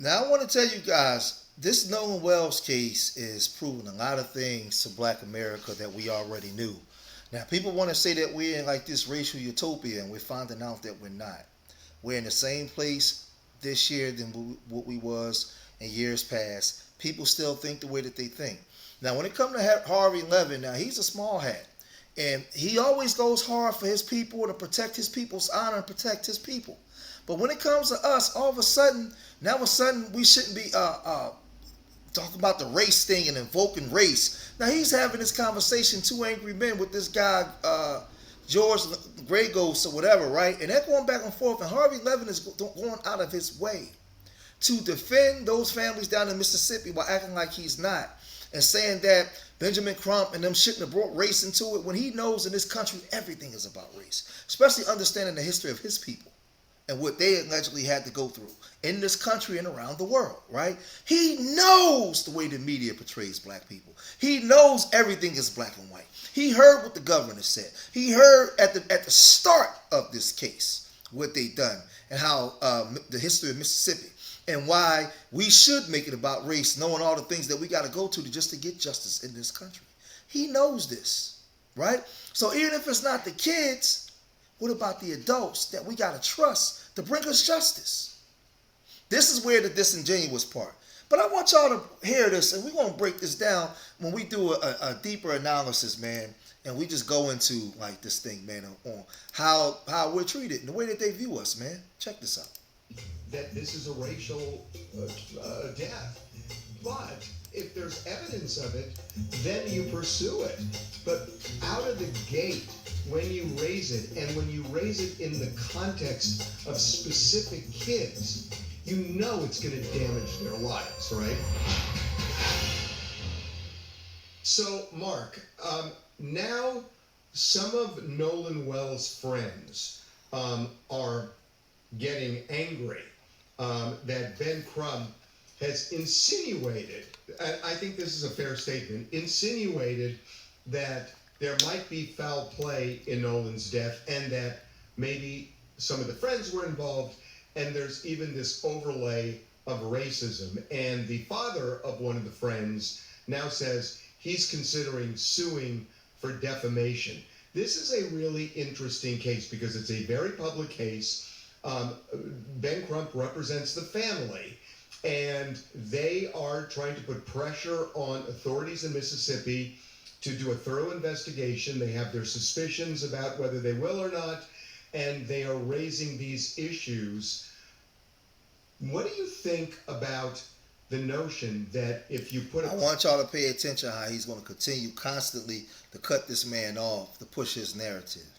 Now I want to tell you guys, this Nolan Wells case is proving a lot of things to Black America that we already knew. Now people want to say that we're in like this racial utopia, and we're finding out that we're not. We're in the same place this year than what we was in years past. People still think the way that they think. Now when it comes to Harvey Levin, now he's a small hat. And he always goes hard for his people to protect his people's honor and protect his people. But when it comes to us, all of a sudden, we shouldn't be talking about the race thing and invoking race. Now he's having this conversation, two angry men with this guy, George Gragos or whatever, right? And they're going back and forth, and Harvey Levin is going out of his way to defend those families down in Mississippi while acting like he's not, and saying that Benjamin Crump and them shouldn't have brought race into it when he knows in this country everything is about race, especially understanding the history of his people and what they allegedly had to go through in this country and around the world, right? He knows the way the media portrays black people. He knows everything is black and white. He heard what the governor said. He heard at the start of this case what they done and how the history of Mississippi and why we should make it about race, knowing all the things that we got to go to just to get justice in this country. He knows this, right? So even if it's not the kids, what about the adults that we got to trust to bring us justice? This is where the disingenuous part. But I want y'all to hear this, and we're going to break this down when we do a deeper analysis, man, and we just go into like this thing, man, on how we're treated and the way that they view us, man. Check this out. That this is a racial death. But if there's evidence of it, then you pursue it. But out of the gate, when you raise it, and when you raise it in the context of specific kids, you know it's going to damage their lives, right? So, Mark, now some of Nolan Wells' friends are getting angry that Ben Crump has insinuated, and I think this is a fair statement, insinuated that there might be foul play in Nolan's death and that maybe some of the friends were involved, and there's even this overlay of racism. And the father of one of the friends now says he's considering suing for defamation. This is a really interesting case because it's a very public case. Ben Crump represents the family, and they are trying to put pressure on authorities in Mississippi to do a thorough investigation. They have their suspicions about whether they will or not, and they are raising these issues. What do you think about the notion that if you put I want y'all to pay attention how he's going to continue constantly to cut this man off, to push his narrative.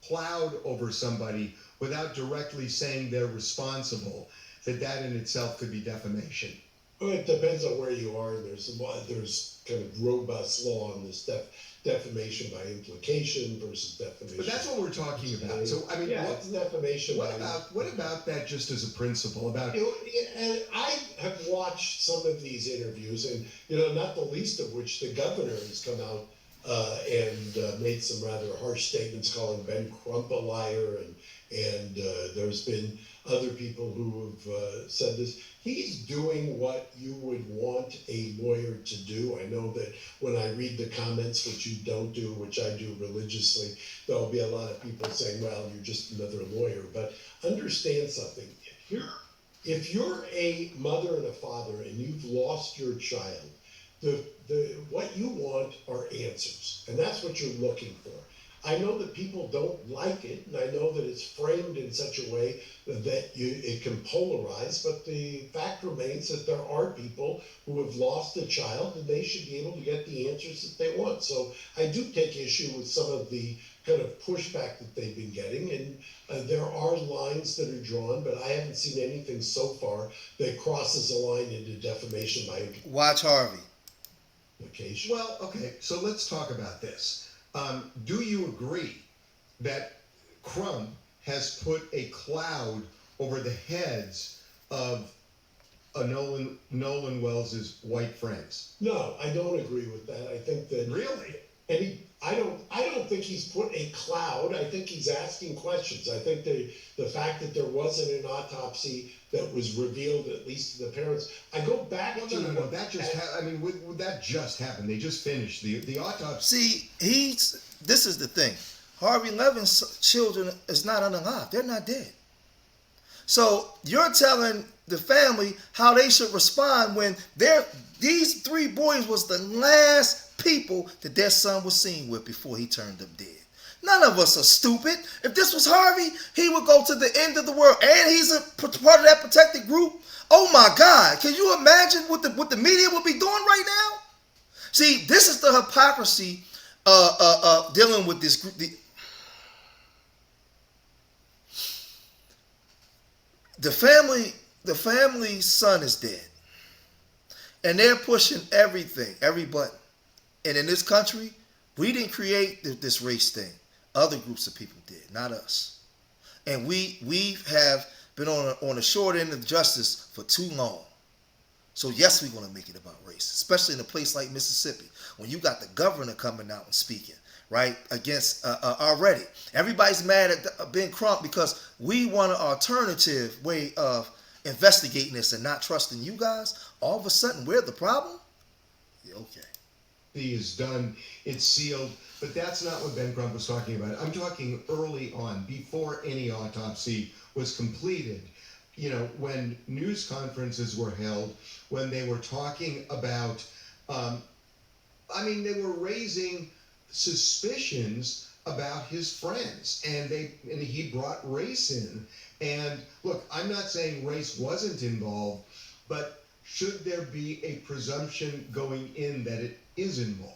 cloud over somebody without directly saying they're responsible, that in itself could be defamation? Well, it depends on where you are. There's kind of robust law on this defamation by implication versus defamation. But that's what we're talking about. So I mean, yeah, it's defamation. What about that just as a principle? About and I have watched some of these interviews, and not the least of which the governor has come out and made some rather harsh statements, calling Ben Crump a liar, and there's been other people who have said this. He's doing what you would want a lawyer to do. I know that when I read the comments, which you don't do, which I do religiously, there'll be a lot of people saying, well, you're just another lawyer. But understand something. If you're a mother and a father and you've lost your child, what you want are answers, and that's what you're looking for. I know that people don't like it, and I know that it's framed in such a way that it can polarize, but the fact remains that there are people who have lost a child, and they should be able to get the answers that they want. So I do take issue with some of the kind of pushback that they've been getting, and there are lines that are drawn, but I haven't seen anything so far that crosses a line into defamation by implication. Watch Harvey. Well, okay, so let's talk about this. Do you agree that Crump has put a cloud over the heads of Nolan Wells' white friends? No, I don't agree with that. I think that Really? And I don't think he's put a cloud. I think he's asking questions. I think the fact that there wasn't an autopsy that was revealed, at least to the parents. I go back Well, to no. That just would that just happened? They just finished the autopsy. See, this is the thing. Harvey Levin's children is not unalive. They're not dead. So you're telling the family how they should respond when these three boys was the last people that their son was seen with before he turned up dead. None of us are stupid. If this was Harvey, he would go to the end of the world, and he's a part of that protected group. Oh my God! Can you imagine what the media would be doing right now? See, this is the hypocrisy dealing with this group. The family's son is dead, and they're pushing everything, every button. And in this country, we didn't create this race thing. Other groups of people did, not us. And we have been on the short end of justice for too long. So yes, we're going to make it about race, especially in a place like Mississippi, when you got the governor coming out and speaking, right, against already. Everybody's mad at Ben Crump because we want an alternative way of investigating this and not trusting you guys. All of a sudden, we're the problem? Yeah, okay. Is done, it's sealed, but that's not what Ben Crump was talking about. I'm talking early on, before any autopsy was completed. You know, when news conferences were held, when they were talking about, they were raising suspicions about his friends, and he brought race in. And look, I'm not saying race wasn't involved, but should there be a presumption going in that it is involved?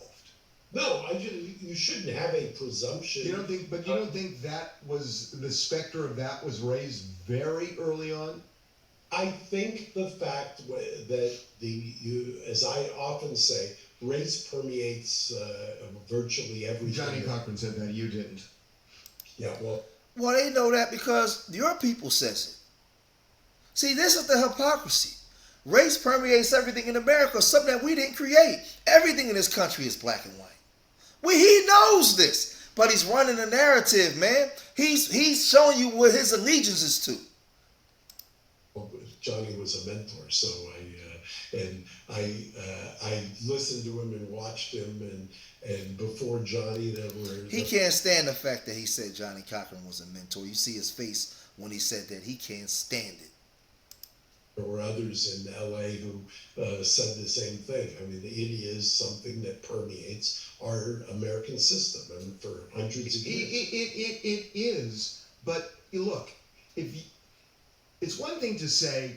No, you shouldn't have a presumption. You don't think that was the specter of that was raised very early on? I think the fact that as I often say, race permeates virtually everything. Johnny Cochran said that, you didn't. Yeah, well, they know that because your people says it. See, this is the hypocrisy. Race permeates everything in America, something that we didn't create. Everything in this country is black and white. He knows this, but he's running a narrative, man. He's showing you what his allegiance is to. Well, Johnny was a mentor, so I listened to him and watched him, and before Johnny, He can't stand the fact that he said Johnny Cochran was a mentor. You see his face when he said that. He can't stand it. There were others in LA who said the same thing. I mean, it is something that permeates our American system, and for hundreds of years. It is, but look, it's one thing to say,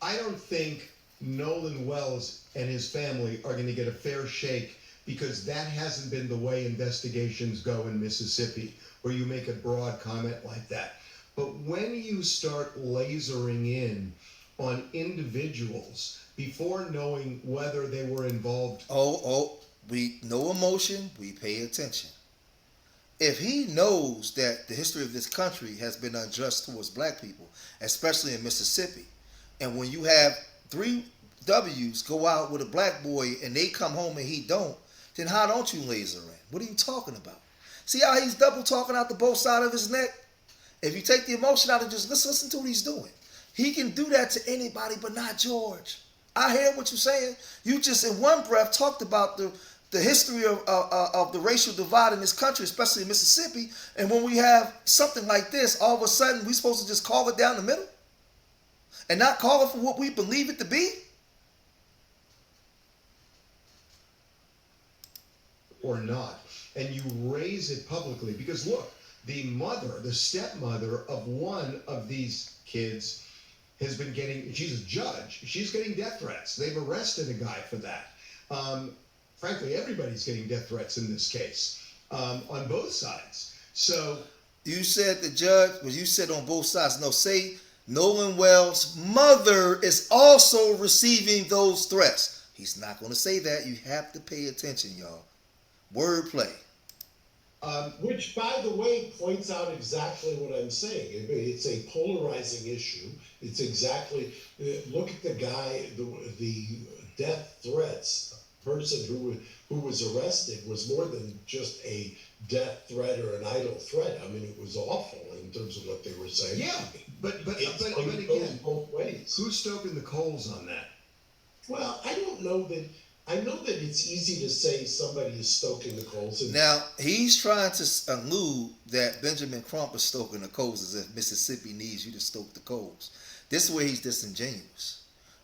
I don't think Nolan Wells and his family are going to get a fair shake, because that hasn't been the way investigations go in Mississippi, where you make a broad comment like that. But when you start lasering in on individuals before knowing whether they were involved. We no emotion, we pay attention. If he knows that the history of this country has been unjust towards black people, especially in Mississippi, and when you have 3 W's go out with a black boy and they come home and he don't, then how don't you laser in? What are you talking about? See how he's double talking out the both sides of his neck? If you take the emotion out and just listen to what he's doing, he can do that to anybody but not George. I hear what you're saying. You just in one breath talked about the history of the racial divide in this country, especially in Mississippi, and when we have something like this, all of a sudden we're supposed to just call it down the middle and not call it for what we believe it to be? Or not, and you raise it publicly, because look, the stepmother of one of these kids has been she's a judge, she's getting death threats. They've arrested a guy for that. Frankly, everybody's getting death threats in this case, on both sides. So you said the judge, well, you said on both sides. No, say Nolan Wells' mother is also receiving those threats. He's not going to say that. You have to pay attention, y'all. Wordplay. Which, by the way, points out exactly what I'm saying. It's a polarizing issue. It's exactly, look at the guy, the death threats person who was arrested was more than just a death threat or an idle threat. I mean, it was awful in terms of what they were saying. Yeah, but It again, goes both ways. who's stoking the coals on that? Well, I don't know that. I know that it's easy to say somebody is stoking the coals. And Now he's trying to allude that Benjamin Crump is stoking the coals as if Mississippi needs you to stoke the coals. This is where he's disingenuous.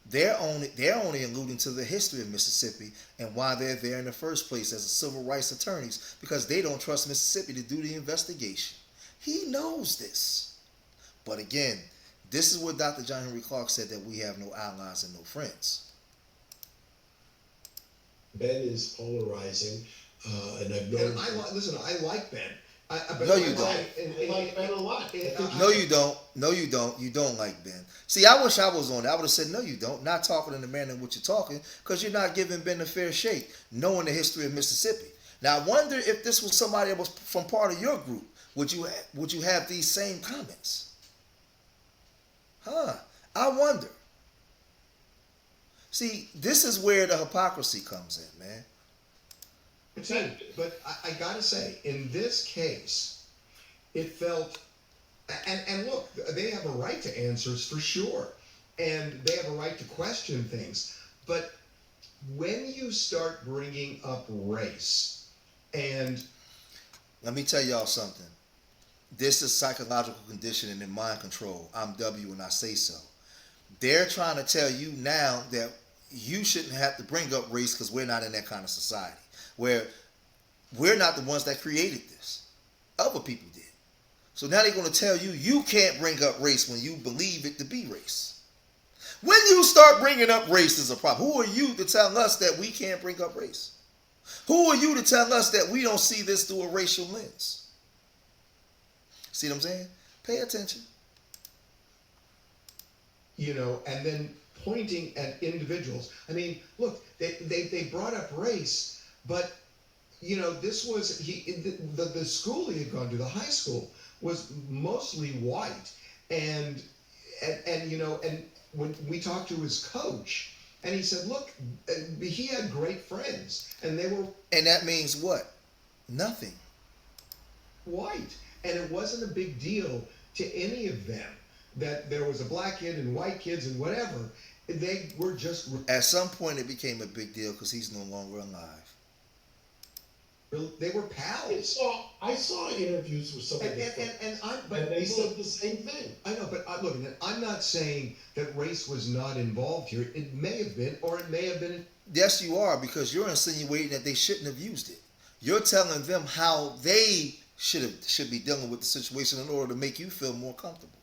They're only alluding to the history of Mississippi and why they're there in the first place as civil rights attorneys, because they don't trust Mississippi to do the investigation. He knows this. But again, this is what Dr. John Henry Clark said, that we have no allies and no friends. Ben is polarizing, and I've known. And I like Ben. No, you don't. I like Ben a lot. No, you don't. No, you don't. You don't like Ben. See, I wish I was on it. I would have said, no, you don't. Not talking in the manner in which you're talking, because you're not giving Ben a fair shake, knowing the history of Mississippi. Now, I wonder if this was somebody that was from part of your group. Would you have these same comments? I wonder. See, this is where the hypocrisy comes in, man. But I gotta say, in this case, it felt, and look, they have a right to answers for sure, and they have a right to question things. But when you start bringing up race, and let me tell y'all something. This is psychological conditioning and mind control. I'm W and I say so. They're trying to tell you now that you shouldn't have to bring up race because we're not in that kind of society, where we're not the ones that created this. Other people did. So now they're going to tell you you can't bring up race when you believe it to be race. When you start bringing up race as a problem, who are you to tell us that we can't bring up race? Who are you to tell us that we don't see this through a racial lens? See what I'm saying? Pay attention. and then pointing at individuals. I mean, look, they brought up race, but this was the school he had gone to, the high school, was mostly white, and when we talked to his coach, and he said, look, he had great friends, and they were, and that means what? Nothing. White, and it wasn't a big deal to any of them that there was a black kid and white kids and whatever. They were just, at some point it became a big deal because he's no longer alive. They were pals. I saw interviews with some of them, and they said the same thing. I know, but look, I'm not saying that race was not involved here. It may have been, or it may have been. Yes, you are, because you're insinuating that they shouldn't have used it. You're telling them how they should be dealing with the situation in order to make you feel more comfortable.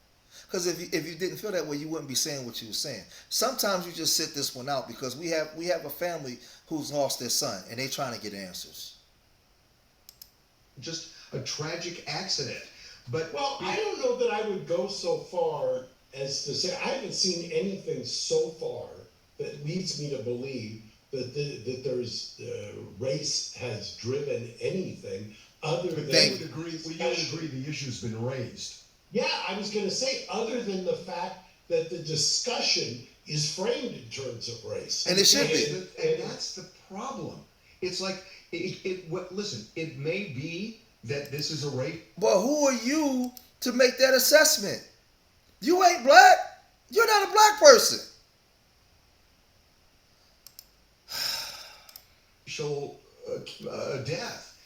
Because if you didn't feel that way, you wouldn't be saying what you were saying. Sometimes you just sit this one out because we have a family who's lost their son and they're trying to get answers. Just a tragic accident. But well, I don't know that I would go so far as to say I haven't seen anything so far that leads me to believe that there's race has driven anything other than. You would agree the issue's been raised. Yeah, I was going to say, other than the fact that the discussion is framed in terms of race, and it should be, and that's the problem. It's like listen, it may be that this is a rape, but who are you to make that assessment? You ain't black. You're not a black person. Death,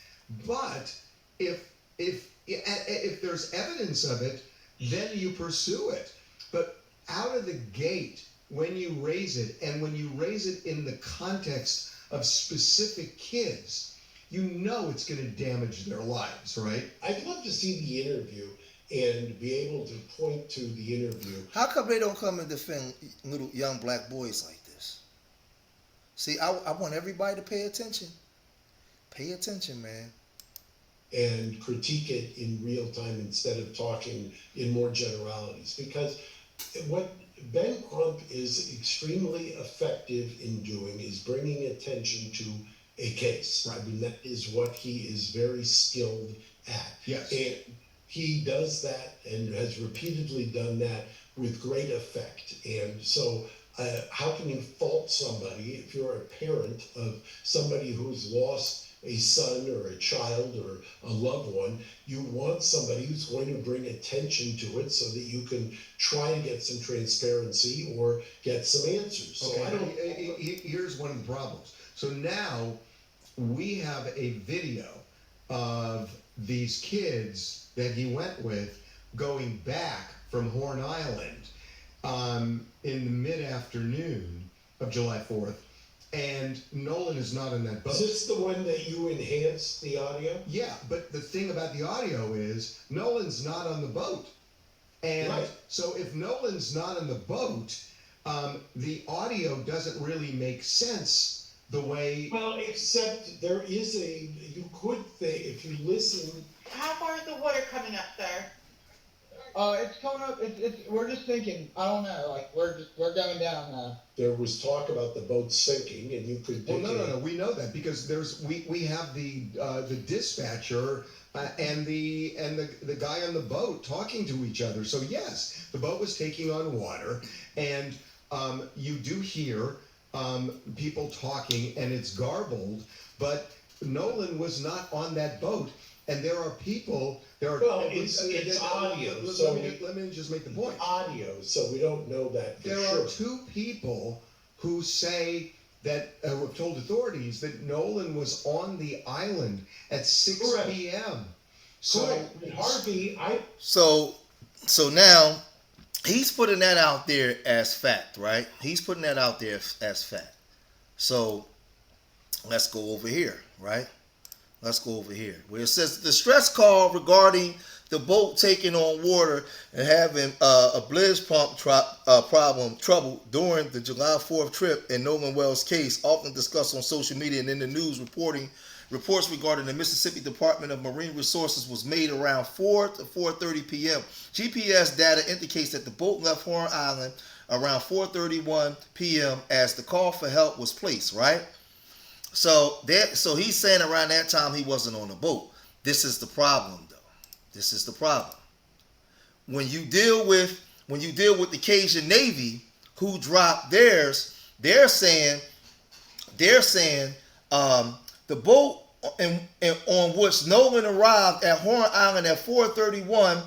but if there's evidence of it, then you pursue it. But out of the gate, when you raise it, and when you raise it in the context of specific kids, it's going to damage their lives, right? I'd love to see the interview and be able to point to the interview. How come they don't come and defend little young black boys like this? See, I want everybody to pay attention. Pay attention, man. And critique it in real time instead of talking in more generalities. Because what Ben Crump is extremely effective in doing is bringing attention to a case. Right. I mean, that is what he is very skilled at. Yes. And he does that and has repeatedly done that with great effect. And so How can you fault somebody if you're a parent of somebody who's lost a son or a child or a loved one? You want somebody who's going to bring attention to it so that you can try to get some transparency or get some answers. So Okay, I don't. here's one of the problems. So now we have a video of these kids that he went with going back from Horn Island in the mid-afternoon of July 4th, and Nolan is not in that boat. Is this the one that you enhanced the audio? Yeah, but the thing about the audio is Nolan's not on the boat. And Right. so if Nolan's not on the boat, the audio doesn't really make sense the way. Well, except there is you could think, if you listen. How far is the water coming up there? It's coming up. We're just thinking. I don't know. Like we're going down now. There was talk about the boat sinking, and you could. Well, no. We know that because we have the dispatcher and the guy on the boat talking to each other. So yes, the boat was taking on water, and you do hear people talking, and it's garbled. But Nolan was not on that boat, and there are people. Well, it's audio. So Let me just make the point. Audio, so we don't know that for There sure. are two people who say that have told authorities that Nolan was on the island at 6 Correct. p.m. Correct. But Harvey, So now he's putting that out there as fact, right? He's putting that out there as fact. So let's go over here, right? Let's go over here where it says the stress call regarding the boat taking on water and having a blizz pump trouble during the July 4th trip in Nolan Wells' case, often discussed on social media and in the news. Reports regarding the Mississippi Department of Marine Resources was made around 4 to 4:30 p.m. GPS data indicates that the boat left Horn Island around 4:31 p.m. as the call for help was placed, right? So he's saying around that time he wasn't on the boat. This is the problem, though. This is the problem. When you deal with the Cajun Navy, who dropped theirs, they're saying the boat on which Nolan arrived at Horn Island at 4:31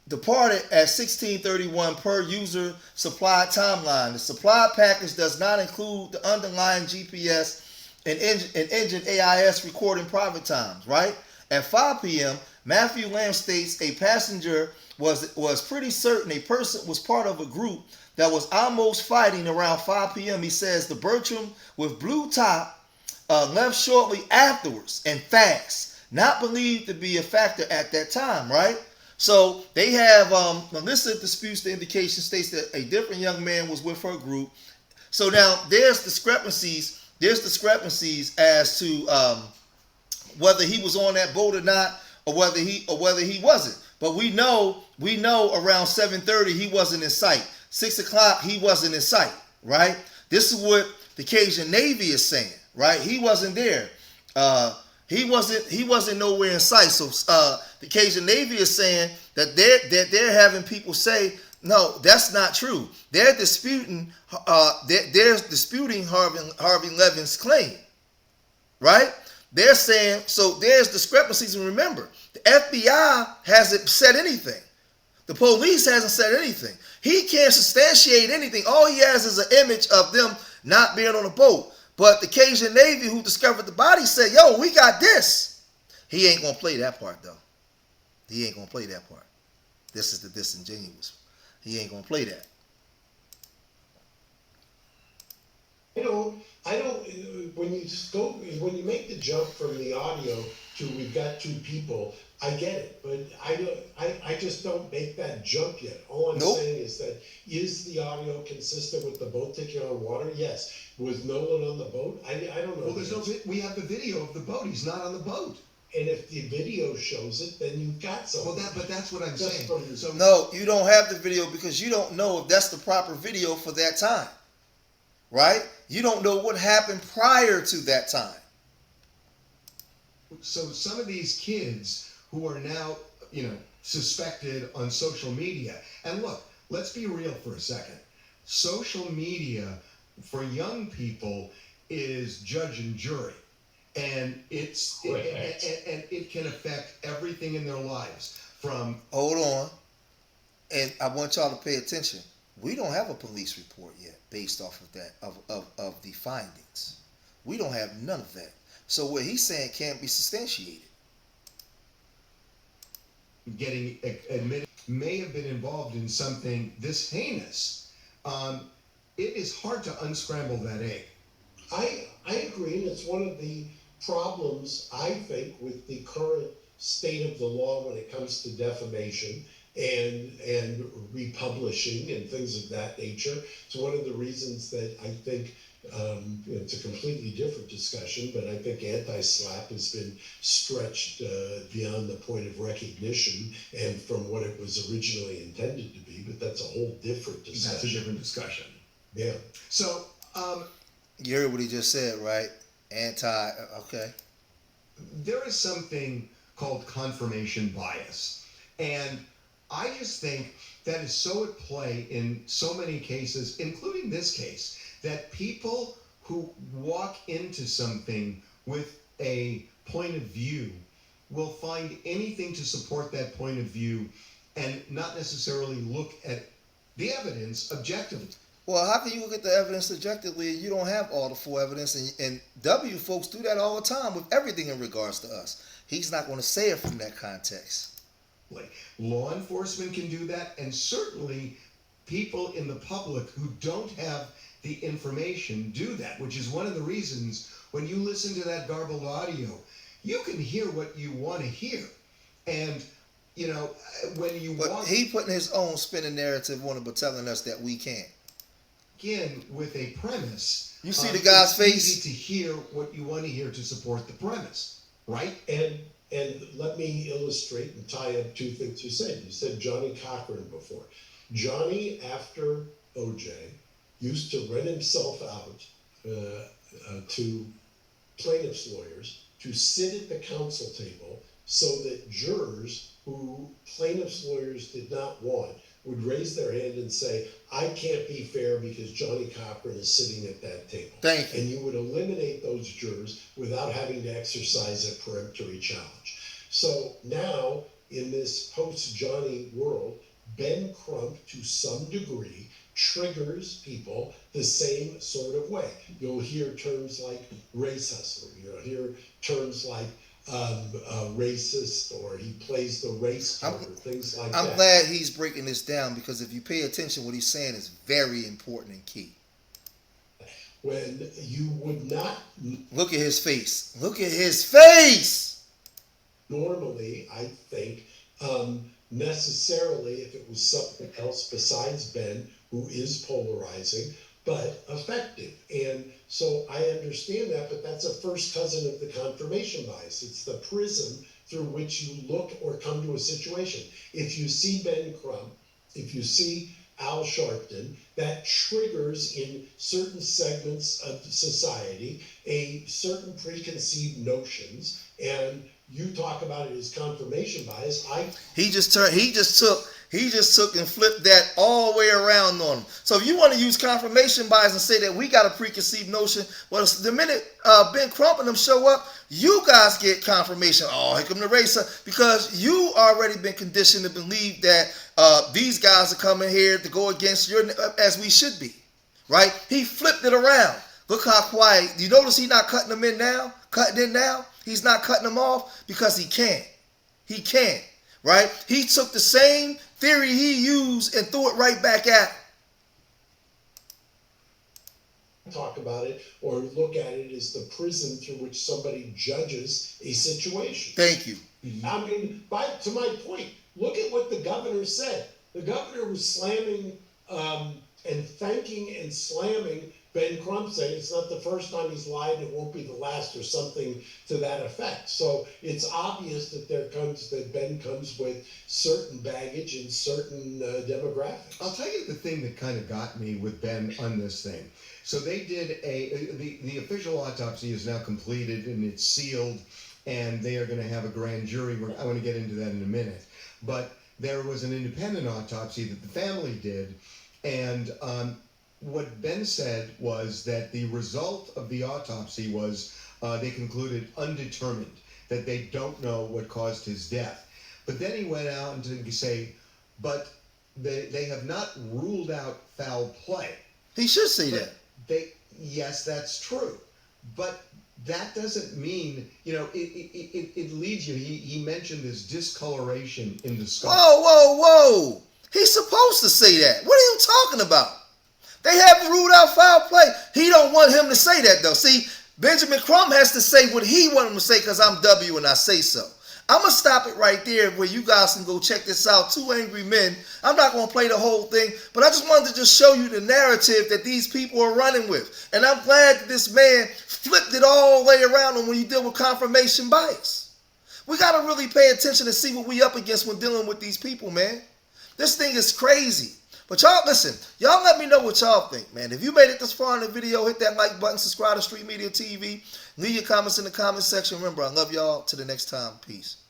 departed at 16:31 per user supply timeline. The supply package does not include the underlying GPS and engine AIS recording private times, right? At 5 p.m., Matthew Lamb states a passenger was pretty certain a person was part of a group that was almost fighting around 5 p.m. He says the Bertram with blue top left shortly afterwards and fast, not believed to be a factor at that time, right? So they have Melissa disputes the indication, states that a different young man was with her group. So now there's discrepancies as to whether he was on that boat or not, or whether he wasn't. But we know around 7:30 he wasn't in sight. 6 o'clock he wasn't in sight, right? This is what the Cajun Navy is saying, right? He wasn't there. He wasn't nowhere in sight. So the Cajun Navy is saying that they're having people say, no, that's not true. They're disputing Harvey Levin's claim, right? They're saying, so there's discrepancies. And remember, the FBI hasn't said anything. The police hasn't said anything. He can't substantiate anything. All he has is an image of them not being on a boat. But the Cajun Navy, who discovered the body, said, yo, we got this. He ain't going to play that part, though. He ain't going to play that part. This is the disingenuous. He ain't going to play that. I don't. When you make the jump from the audio to we've got two people, I get it, but I just don't make that jump yet. All I'm saying is that is the audio consistent with the boat taking on water? Yes. Was Nolan on the boat? I don't know. Well, we have the video of the boat. He's not on the boat. And if the video shows it, then you've got something. Well, but that's what I'm saying. So no, you don't have the video because you don't know if that's the proper video for that time, right? You don't know what happened prior to that time. So some of these kids who are now, suspected on social media, and look, let's be real for a second. social media for young people is judge and jury, and it can affect everything in their lives. From Hold on, and I want y'all to pay attention. We don't have a police report yet based off of that of the findings. We don't have none of that. So what he's saying can't be substantiated. getting admitted may have been involved in something this heinous. It is hard to unscramble that egg. I agree, and it's one of the problems, I think, with the current state of the law when it comes to defamation and republishing and things of that nature. It's one of the reasons that I think it's a completely different discussion, but I think anti-SLAPP has been stretched beyond the point of recognition and from what it was originally intended to be, but that's a whole different discussion. That's a different discussion. Yeah. So, You heard what he just said, right? Okay. there is something called confirmation bias. And I just think that is so at play in so many cases, including this case, that people who walk into something with a point of view will find anything to support that point of view and not necessarily look at the evidence objectively. Well, how can you look at the evidence objectively and you don't have all the full evidence? And W folks do that all the time with everything in regards to us. He's not going to say it from that context. Law enforcement can do that, and certainly people in the public who don't have the information do that, which is one of the reasons when you listen to that garbled audio, you can hear what you want to hear. And, you know, when you But he putting his own spin and narrative on it, but telling us that we can't. Begin with a premise. You see the guy's it's face? easy to hear what you want to hear to support the premise, right? And let me illustrate and tie up two things you said. You said Johnny Cochran before. Johnny, after OJ, used to rent himself out to plaintiff's lawyers to sit at the counsel table so that jurors who plaintiff's lawyers did not want would raise their hand and say, I can't be fair because Johnny Cochran is sitting at that table. Thank you. And you would eliminate those jurors without having to exercise a peremptory challenge. So now, in this post-Johnny world, Ben Crump, to some degree, triggers people the same sort of way. You'll hear terms like race hustler. You'll hear terms like racist, or he plays the race card, or things like that. I'm glad he's breaking this down, because if you pay attention, what he's saying is very important and key. When you would not Look at his face. Look at his face! normally, I think, necessarily, if it was something else besides Ben, who is polarizing, but effective. And so I understand that, but that's a first cousin of the confirmation bias. It's the prism through which you look or come to a situation. If you see Ben Crump, if you see Al Sharpton, that triggers in certain segments of society a certain preconceived notions, and you talk about it as confirmation bias. He just took and flipped that all the way around on him. So if you want to use confirmation bias and say that we got a preconceived notion, well, the minute Ben Crump and them show up, you guys get confirmation. Oh, here come the racer, because you already been conditioned to believe that these guys are coming here to go against your, as we should be, right? He flipped it around. Look how quiet. You notice he's not cutting them in now? Cutting in now? He's not cutting them off because he can't. He can't, right? He took the same theory he used and threw it right back at. Talk about it or look at it as the prism through which somebody judges a situation. Thank you. I mean, to my point, look at what the governor said. The governor was slamming and thanking and slamming Ben Crump, saying it's not the first time he's lied, it won't be the last, or something to that effect. So it's obvious that Ben comes with certain baggage and certain demographics. I'll tell you the thing that kind of got me with Ben on this thing. So they did the official autopsy is now completed and it's sealed, and they are going to have a grand jury. I want to get into that in a minute. But there was an independent autopsy that the family did, and what Ben said was that the result of the autopsy was they concluded undetermined, that they don't know what caused his death. But then he went out and to say, but they have not ruled out foul play. He should say But that. yes, that's true. But that doesn't mean, it leads you. He mentioned this discoloration in the skull. Whoa. He's supposed to say that. What are you talking about? They haven't ruled out foul play. He don't want him to say that, though. See, Benjamin Crumb has to say what he want him to say because I'm W and I say so. I'm going to stop it right there where you guys can go check this out. Two Angry Men. I'm not going to play the whole thing, but I just wanted to just show you the narrative that these people are running with. And I'm glad that this man flipped it all the way around on when you deal with confirmation bias. We got to really pay attention to see what we up against when dealing with these people, man. This thing is crazy. But y'all, listen, y'all let me know what y'all think, man. If you made it this far in the video, hit that like button, subscribe to Street Media TV, leave your comments in the comment section. Remember, I love y'all. Till the next time, peace.